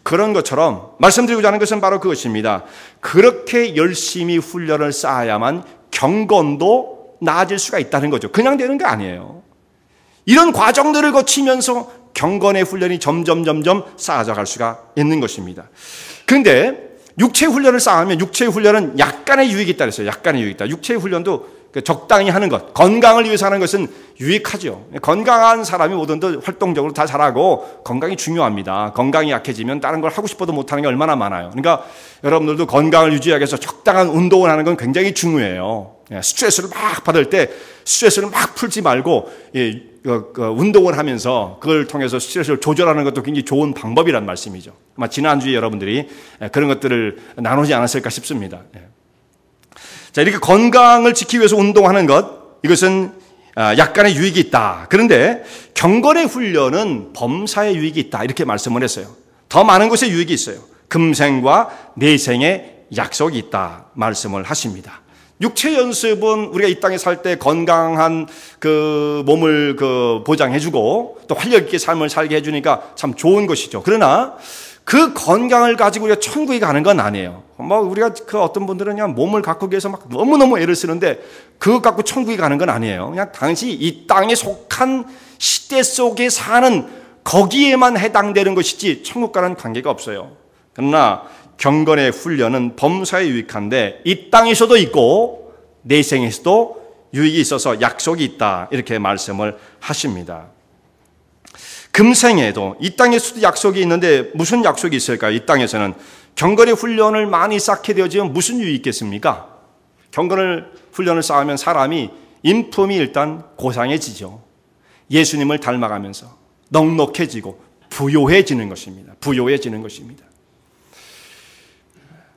그런 것처럼 말씀드리고자 하는 것은 바로 그것입니다. 그렇게 열심히 훈련을 쌓아야만 경건도 나아질 수가 있다는 거죠. 그냥 되는 게 아니에요. 이런 과정들을 거치면서 경건의 훈련이 점점 쌓아져 갈 수가 있는 것입니다. 그런데 육체 훈련을 쌓으면 육체 훈련은 약간의 유익이 있다 그랬어요. 약간의 유익이 있다. 육체 훈련도 적당히 하는 것, 건강을 위해서 하는 것은 유익하죠. 건강한 사람이 뭐든지 활동적으로 다 잘하고 건강이 중요합니다. 건강이 약해지면 다른 걸 하고 싶어도 못하는 게 얼마나 많아요. 그러니까 여러분들도 건강을 유지하기 위해서 적당한 운동을 하는 건 굉장히 중요해요. 스트레스를 막 받을 때 스트레스를 막 풀지 말고 운동을 하면서 그걸 통해서 스트레스를 조절하는 것도 굉장히 좋은 방법이란 말씀이죠. 아마 지난주에 여러분들이 그런 것들을 나누지 않았을까 싶습니다. 자, 이렇게 건강을 지키기 위해서 운동하는 것, 이것은 약간의 유익이 있다. 그런데 경건의 훈련은 범사의 유익이 있다. 이렇게 말씀을 했어요. 더 많은 것에 유익이 있어요. 금생과 내생의 약속이 있다. 말씀을 하십니다. 육체 연습은 우리가 이 땅에 살 때 건강한 그 몸을 보장해주고 또 활력 있게 삶을 살게 해주니까 참 좋은 것이죠. 그러나 그 건강을 가지고 우리가 천국에 가는 건 아니에요. 우리가 어떤 분들은 그냥 몸을 가꾸기 위해서 막 너무너무 애를 쓰는데 그것 갖고 천국에 가는 건 아니에요. 그냥 당시 이 땅에 속한 시대 속에 사는 거기에만 해당되는 것이지 천국과는 관계가 없어요. 그러나 경건의 훈련은 범사에 유익한데 이 땅에서도 있고 내생에서도 유익이 있어서 약속이 있다. 이렇게 말씀을 하십니다. 금생에도 이 땅에서도 약속이 있는데 무슨 약속이 있을까요? 이 땅에서는 경건의 훈련을 많이 쌓게 되어지면 무슨 유익이 있겠습니까? 경건을 훈련을 쌓으면 사람이 인품이 일단 고상해지죠. 예수님을 닮아가면서 넉넉해지고 부요해지는 것입니다. 부요해지는 것입니다.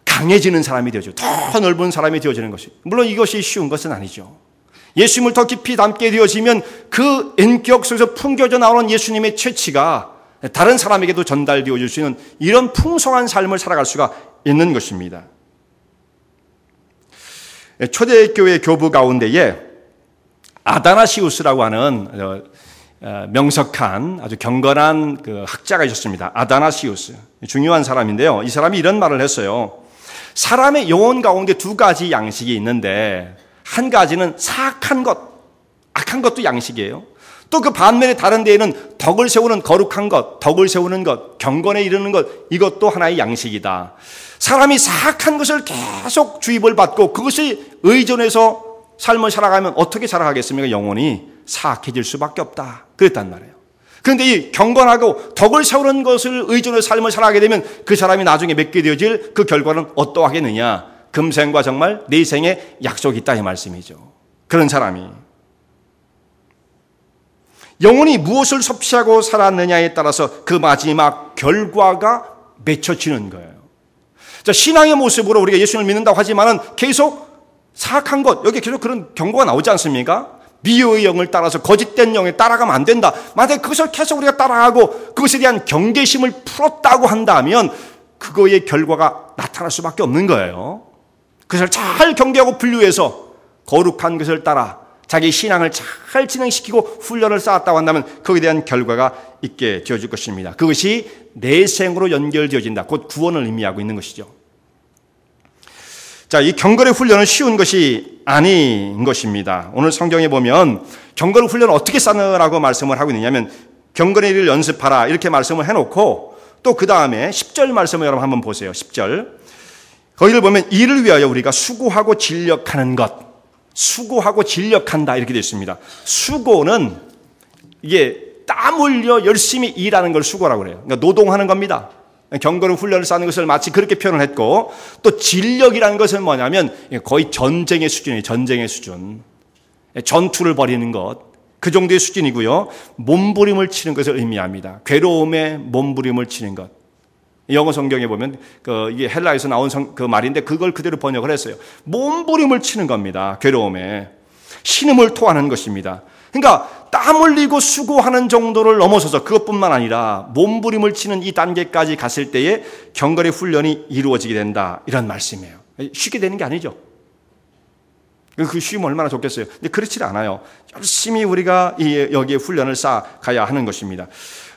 강해지는 사람이 되어져. 더 넓은 사람이 되어지는 것입니다. 물론 이것이 쉬운 것은 아니죠. 예수님을 더 깊이 닮게 되어지면 그 인격 속에서 풍겨져 나오는 예수님의 체치가 다른 사람에게도 전달되어 줄 수 있는 이런 풍성한 삶을 살아갈 수가 있는 것입니다. 초대교회 교부 가운데에 아다나시우스라고 하는 명석한 아주 경건한 학자가 있었습니다. 아다나시우스. 중요한 사람인데요. 이 사람이 이런 말을 했어요. 사람의 영혼 가운데 두 가지 양식이 있는데 한 가지는 사악한 것, 악한 것도 양식이에요. 또 그 반면에 다른 데에는 덕을 세우는 거룩한 것, 덕을 세우는 것, 경건에 이르는 것, 이것도 하나의 양식이다. 사람이 사악한 것을 계속 주입을 받고 그것이 의존해서 삶을 살아가면 어떻게 살아가겠습니까? 영혼이 사악해질 수밖에 없다. 그랬단 말이에요. 그런데 이 경건하고 덕을 세우는 것을 의존해서 삶을 살아가게 되면 그 사람이 나중에 맺게 되어질 그 결과는 어떠하겠느냐? 금생과 정말 내생의 약속이 있다 이 말씀이죠. 그런 사람이 영혼이 무엇을 섭취하고 살았느냐에 따라서 그 마지막 결과가 맺혀지는 거예요. 자, 신앙의 모습으로 우리가 예수님을 믿는다고 하지만은 계속 사악한 것, 여기 계속 그런 경고가 나오지 않습니까? 미호의 영을 따라서 거짓된 영에 따라가면 안 된다. 만약에 그것을 계속 우리가 따라가고 그것에 대한 경계심을 풀었다고 한다면 그거의 결과가 나타날 수밖에 없는 거예요. 그것을 잘 경계하고 분류해서 거룩한 것을 따라 자기 신앙을 잘 진행시키고 훈련을 쌓았다고 한다면 거기에 대한 결과가 있게 되어질 것입니다. 그것이 내생으로 연결되어진다. 곧 구원을 의미하고 있는 것이죠. 자, 이 경건의 훈련은 쉬운 것이 아닌 것입니다. 오늘 성경에 보면 경건의 훈련을 어떻게 쌓느라고 말씀을 하고 있느냐면 경건의 일을 연습하라 이렇게 말씀을 해놓고 또 그 다음에 10절 말씀을 여러분 한번 보세요. 10절. 거기를 보면 이를 위하여 우리가 수고하고 진력하는 것. 수고하고 진력한다 이렇게 되어 있습니다. 수고는 이게 땀 흘려 열심히 일하는 걸 수고라고 그래요. 그러니까 노동하는 겁니다. 경건의 훈련을 쌓는 것을 마치 그렇게 표현을 했고 또 진력이라는 것은 뭐냐면 거의 전쟁의 수준이에요. 전쟁의 수준. 전투를 벌이는 것. 그 정도의 수준이고요. 몸부림을 치는 것을 의미합니다. 괴로움에 몸부림을 치는 것. 영어 성경에 보면 이게 헬라에서 나온 그 말인데 그걸 그대로 번역을 했어요. 몸부림을 치는 겁니다. 괴로움에. 신음을 토하는 것입니다. 그러니까 땀 흘리고 수고하는 정도를 넘어서서 그것뿐만 아니라 몸부림을 치는 이 단계까지 갔을 때에 경건의 훈련이 이루어지게 된다. 이런 말씀이에요. 쉽게 되는 게 아니죠. 그 쉬우면 얼마나 좋겠어요. 근데 그렇지 않아요. 열심히 우리가 여기에 훈련을 쌓아가야 하는 것입니다.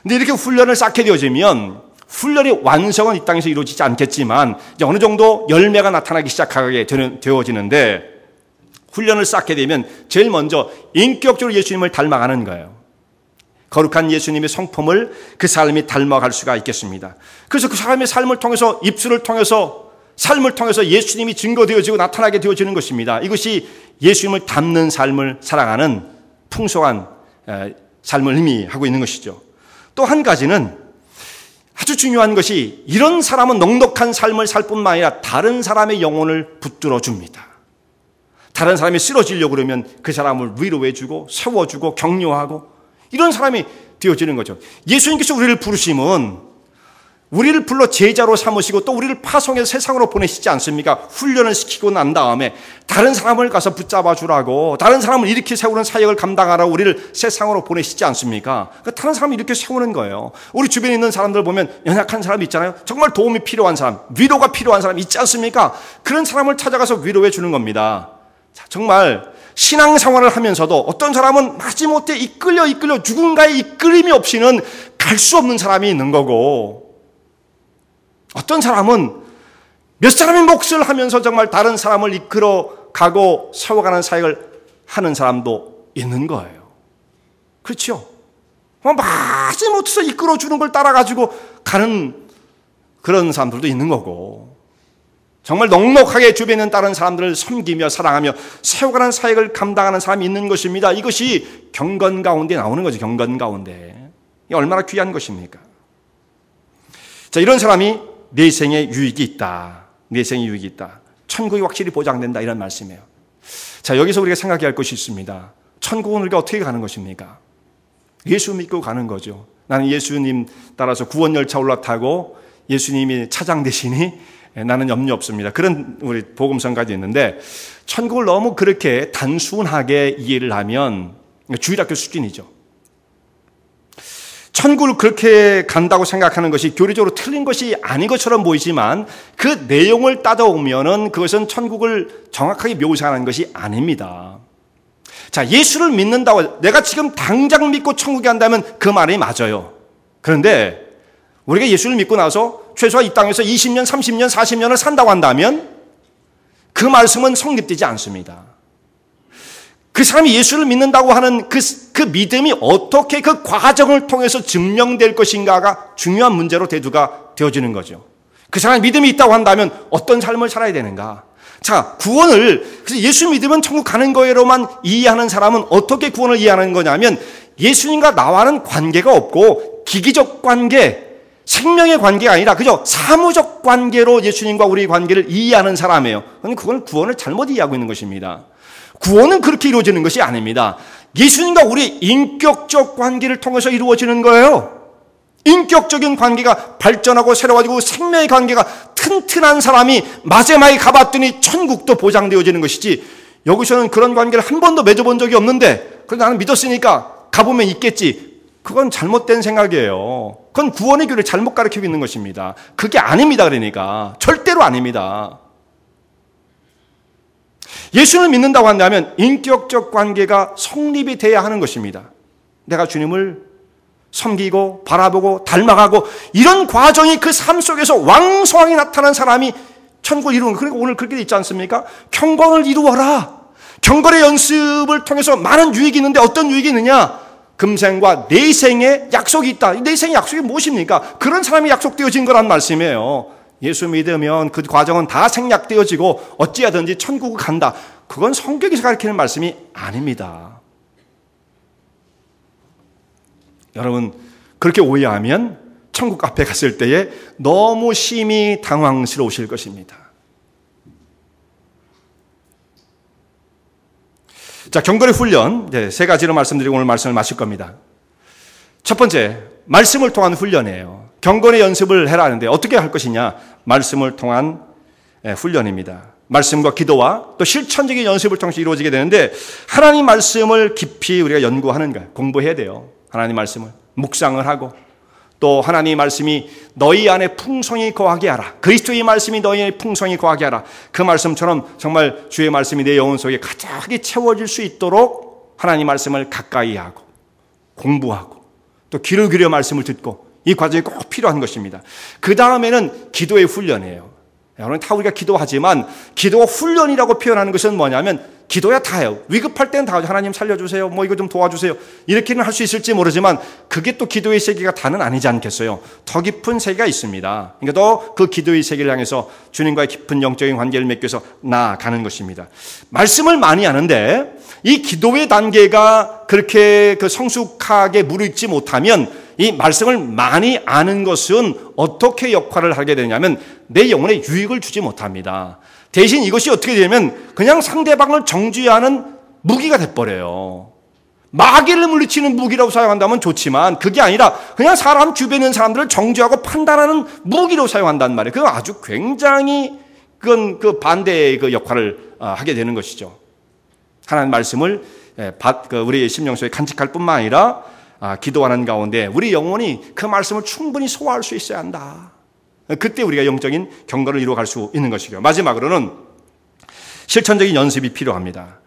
근데 이렇게 훈련을 쌓게 되어지면 훈련의 완성은 이 땅에서 이루어지지 않겠지만 이제 어느 정도 열매가 나타나기 시작하게 되어지는데 훈련을 쌓게 되면 제일 먼저 인격적으로 예수님을 닮아가는 거예요. 거룩한 예수님의 성품을 그 삶이 닮아갈 수가 있겠습니다. 그래서 그 사람의 삶을 통해서 입술을 통해서 삶을 통해서 예수님이 증거되어지고 나타나게 되어지는 것입니다. 이것이 예수님을 닮는 삶을 살아가는 풍성한 삶을 의미하고 있는 것이죠. 또 한 가지는 아주 중요한 것이 이런 사람은 넉넉한 삶을 살 뿐만 아니라 다른 사람의 영혼을 붙들어 줍니다. 다른 사람이 쓰러지려고 그러면 그 사람을 위로해주고 세워주고 격려하고 이런 사람이 되어지는 거죠. 예수님께서 우리를 부르심은 우리를 불러 제자로 삼으시고 또 우리를 파송해서 세상으로 보내시지 않습니까? 훈련을 시키고 난 다음에 다른 사람을 가서 붙잡아 주라고 다른 사람을 이렇게 세우는 사역을 감당하라고 우리를 세상으로 보내시지 않습니까? 다른 사람을 이렇게 세우는 거예요. 우리 주변에 있는 사람들 보면 연약한 사람 있잖아요. 정말 도움이 필요한 사람, 위로가 필요한 사람 있지 않습니까? 그런 사람을 찾아가서 위로해 주는 겁니다. 자, 정말 신앙생활을 하면서도 어떤 사람은 마지못해 이끌려 누군가의 이끌림이 없이는 갈 수 없는 사람이 있는 거고 어떤 사람은 몇 사람의 몫을 하면서 정말 다른 사람을 이끌어 가고 세워가는 사역을 하는 사람도 있는 거예요. 그렇죠? 마지못해서 이끌어주는 걸 따라가지고 가는 그런 사람들도 있는 거고 정말 넉넉하게 주변에 있는 다른 사람들을 섬기며 사랑하며 세워가는 사역을 감당하는 사람이 있는 것입니다. 이것이 경건 가운데 나오는 거죠. 경건 가운데. 이게 얼마나 귀한 것입니까? 자, 이런 사람이 내생에 유익이 있다. 내생에 유익이 있다. 천국이 확실히 보장된다. 이런 말씀이에요. 자, 여기서 우리가 생각해야 할 것이 있습니다. 천국은 우리가 어떻게 가는 것입니까? 예수 믿고 가는 거죠. 나는 예수님 따라서 구원 열차 올라타고 예수님이 차장 되시니 나는 염려 없습니다. 그런 우리 복음성까지 있는데 천국을 너무 그렇게 단순하게 이해를 하면 주일학교 수준이죠. 천국을 그렇게 간다고 생각하는 것이 교리적으로 틀린 것이 아닌 것처럼 보이지만 그 내용을 따져보면은 그것은 천국을 정확하게 묘사하는 것이 아닙니다. 자, 예수를 믿는다고 내가 지금 당장 믿고 천국에 간다면 그 말이 맞아요. 그런데 우리가 예수를 믿고 나서 최소한 이 땅에서 20년, 30년, 40년을 산다고 한다면 그 말씀은 성립되지 않습니다. 그 사람이 예수를 믿는다고 하는 그 믿음이 어떻게 그 과정을 통해서 증명될 것인가가 중요한 문제로 대두가 되어지는 거죠. 그 사람이 믿음이 있다고 한다면 어떤 삶을 살아야 되는가? 자, 구원을 그래서 예수 믿으면 천국 가는 거예로만 이해하는 사람은 어떻게 구원을 이해하는 거냐면 예수님과 나와는 관계가 없고 기기적 관계, 생명의 관계가 아니라 그저 사무적 관계로 예수님과 우리의 관계를 이해하는 사람이에요. 그건 구원을 잘못 이해하고 있는 것입니다. 구원은 그렇게 이루어지는 것이 아닙니다. 예수님과 우리의 인격적 관계를 통해서 이루어지는 거예요. 인격적인 관계가 발전하고 새로워지고 생명의 관계가 튼튼한 사람이 마지막에 가봤더니 천국도 보장되어지는 것이지 여기서는 그런 관계를 한 번도 맺어본 적이 없는데 그래도 나는 믿었으니까 가보면 있겠지. 그건 잘못된 생각이에요. 그건 구원의 교리를 잘못 가르치고 있는 것입니다. 그게 아닙니다. 그러니까 절대로 아닙니다. 예수를 믿는다고 한다면 인격적 관계가 성립이 돼야 하는 것입니다. 내가 주님을 섬기고 바라보고 닮아가고 이런 과정이 그 삶 속에서 왕성하게 나타난 사람이 천국을 이루는 거예요. 그러니까 오늘 그렇게 돼 있지 않습니까? 경건을 이루어라. 경건의 연습을 통해서 많은 유익이 있는데 어떤 유익이 있느냐? 금생과 내생의 약속이 있다. 내생의 약속이 무엇입니까? 그런 사람이 약속되어진 거란 말씀이에요. 예수 믿으면 그 과정은 다 생략되어지고 어찌하든지 천국을 간다. 그건 성경에서 가르치는 말씀이 아닙니다. 여러분, 그렇게 오해하면 천국 앞에 갔을 때에 너무 심히 당황스러우실 것입니다. 자, 경건의 훈련, 세 가지로 말씀드리고 오늘 말씀을 마칠 겁니다. 첫 번째, 말씀을 통한 훈련이에요. 경건의 연습을 해라 하는데 어떻게 할 것이냐? 말씀을 통한 훈련입니다. 말씀과 기도와 또 실천적인 연습을 통해서 이루어지게 되는데 하나님 말씀을 깊이 우리가 연구하는 거예요. 공부해야 돼요. 하나님 말씀을 묵상을 하고 또 하나님 말씀이 너희 안에 풍성히 거하게 하라. 그리스도의 말씀이 너희 안에 풍성히 거하게 하라. 그 말씀처럼 정말 주의 말씀이 내 영혼 속에 가득하게 채워질 수 있도록 하나님 말씀을 가까이 하고 공부하고 또 귀를 기울여 말씀을 듣고 이 과정이 꼭 필요한 것입니다. 그 다음에는 기도의 훈련이에요. 여러분 다 우리가 기도하지만 기도가 훈련이라고 표현하는 것은 뭐냐면 기도야 다 해요. 위급할 때는 다 하죠. 하나님 살려주세요. 뭐 이거 좀 도와주세요. 이렇게는 할 수 있을지 모르지만 그게 또 기도의 세계가 다는 아니지 않겠어요. 더 깊은 세계가 있습니다. 그러니까 더 그 기도의 세계를 향해서 주님과의 깊은 영적인 관계를 맺기 위해서 나아가는 것입니다. 말씀을 많이 하는데 이 기도의 단계가 그렇게 그 성숙하게 무르익지 못하면 이 말씀을 많이 아는 것은 어떻게 역할을 하게 되냐면 내 영혼에 유익을 주지 못합니다. 대신 이것이 어떻게 되냐면 그냥 상대방을 정죄하는 무기가 돼버려요. 마귀를 물리치는 무기라고 사용한다면 좋지만 그게 아니라 그냥 사람 주변에 있는 사람들을 정죄하고 판단하는 무기로 사용한단 말이에요. 그건 아주 굉장히 그건 그 반대의 그 역할을 하게 되는 것이죠. 하나님 말씀을 우리의 심령 속에 간직할 뿐만 아니라 기도하는 가운데 우리 영혼이 그 말씀을 충분히 소화할 수 있어야 한다. 그때 우리가 영적인 경건을 이루어갈 수 있는 것이고요. 마지막으로는 실천적인 연습이 필요합니다.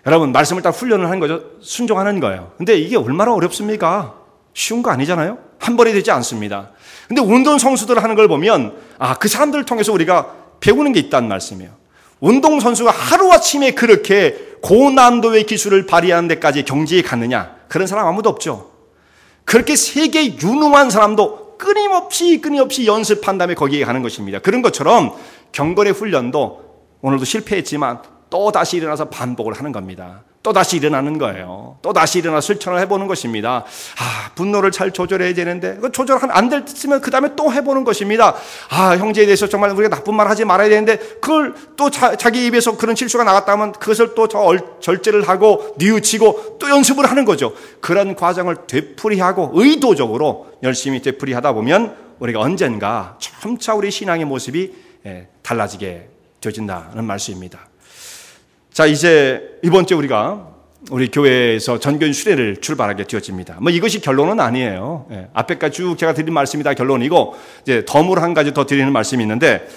여러분 말씀을 딱 훈련을 하는 거죠. 순종하는 거예요. 근데 이게 얼마나 어렵습니까? 쉬운 거 아니잖아요. 한 번에 되지 않습니다. 근데 운동 선수들 하는 걸 보면 그 사람들을 통해서 우리가 배우는 게 있다는 말씀이에요. 운동선수가 하루아침에 그렇게 고난도의 기술을 발휘하는 데까지 경지에 갔느냐? 그런 사람 아무도 없죠. 그렇게 세계 유능한 사람도 끊임없이 연습한 다음에 거기에 가는 것입니다. 그런 것처럼 경건의 훈련도 오늘도 실패했지만 또 다시 일어나서 반복을 하는 겁니다. 또 다시 일어나는 거예요. 또 다시 일어나 실천을 해보는 것입니다. 분노를 잘 조절해야 되는데 그 조절 안 됐으면 그 다음에 또 해보는 것입니다. 형제에 대해서 정말 우리가 나쁜 말 하지 말아야 되는데 그걸 또 자기 입에서 그런 실수가 나갔다면 그것을 또 절제를 하고 뉘우치고 또 연습을 하는 거죠. 그런 과정을 되풀이하고 의도적으로 열심히 되풀이하다 보면 우리가 언젠가 점차 우리 신앙의 모습이 달라지게 되어진다는 말씀입니다. 자, 이제 이번 주에 우리 교회에서 전교인 수련회를 출발하게 되어집니다. 이것이 결론은 아니에요. 앞에까지 쭉 제가 드린 말씀이 다 결론이고, 이제 덤으로 한 가지 더 드리는 말씀이 있는데,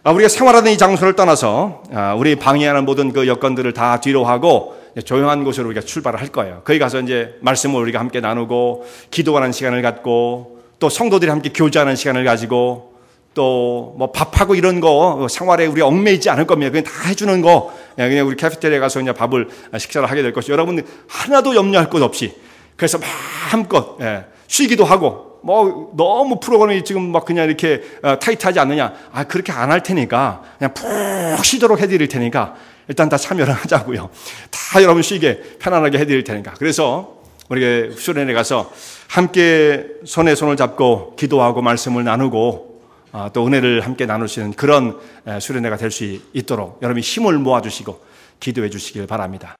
우리가 생활하는 이 장소를 떠나서, 우리 방해하는 모든 그 여건들을 다 뒤로 하고, 조용한 곳으로 우리가 출발을 할 거예요. 거기 가서 이제 말씀을 우리가 함께 나누고, 기도하는 시간을 갖고, 또 성도들이 함께 교제하는 시간을 가지고, 또 뭐 밥하고 이런 거 생활에 우리 얽매이지 않을 겁니다. 그냥 다 해주는 거 그냥 우리 카페테리아에 가서 그냥 밥을 식사를 하게 될 것이죠. 여러분 하나도 염려할 것 없이 그래서 마음껏 쉬기도 하고 너무 프로그램이 지금 그냥 이렇게 타이트하지 않느냐? 그렇게 안 할 테니까 그냥 푹 쉬도록 해드릴 테니까 일단 다 참여를 하자고요. 다 여러분 쉬게 편안하게 해드릴 테니까. 그래서 우리가 수련회 가서 함께 손에 손을 잡고 기도하고 말씀을 나누고 또 은혜를 함께 나눌 수 있는 그런 수련회가 될 수 있도록 여러분이 힘을 모아주시고 기도해 주시길 바랍니다.